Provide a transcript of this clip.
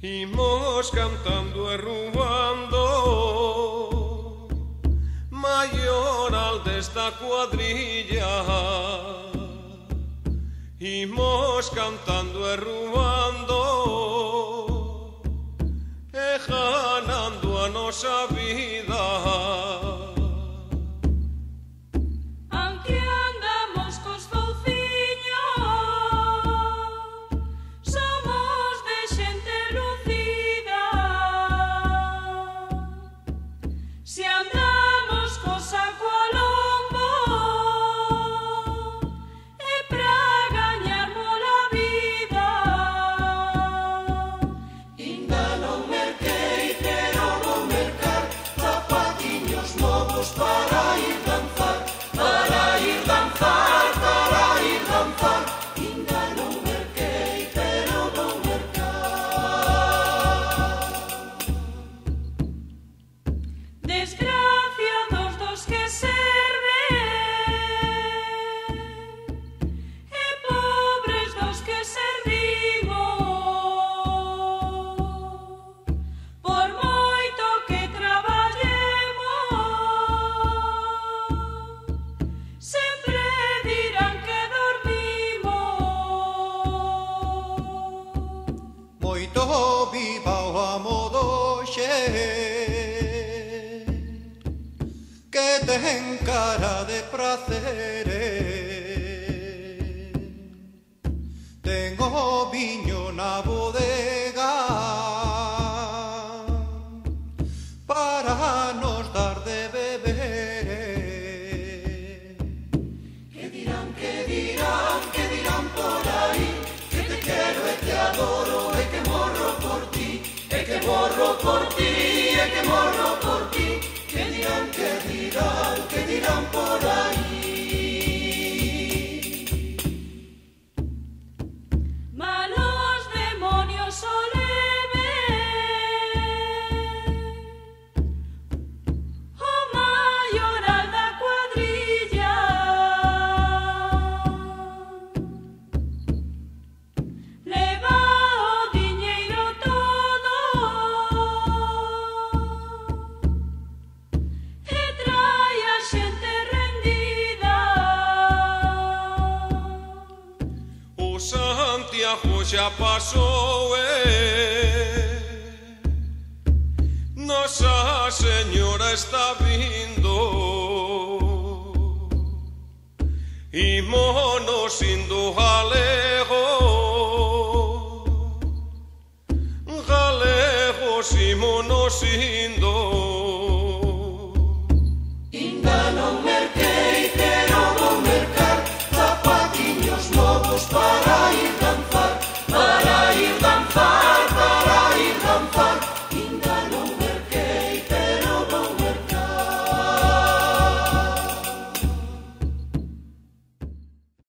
Imos cantando e rubando maioral desta cuadrilla. Imos cantando e rubando e ganando a nosa vida. Moito viva o amodoxe que ten cara de praceres. Ten o viño na bodega para nos dar de beber. Que dirán, que dirán, que dirán por aí, que te quero e te adoro, que morro por ti, e que morro por ti, e que morro por ti. Que dirán, que dirán por aí. Malos demonios soleme o maioral da cuadrilla. Leva Santiago xa pasou Nosa Señora está vindo. Ímonos indo galego, galegos ímonos indo.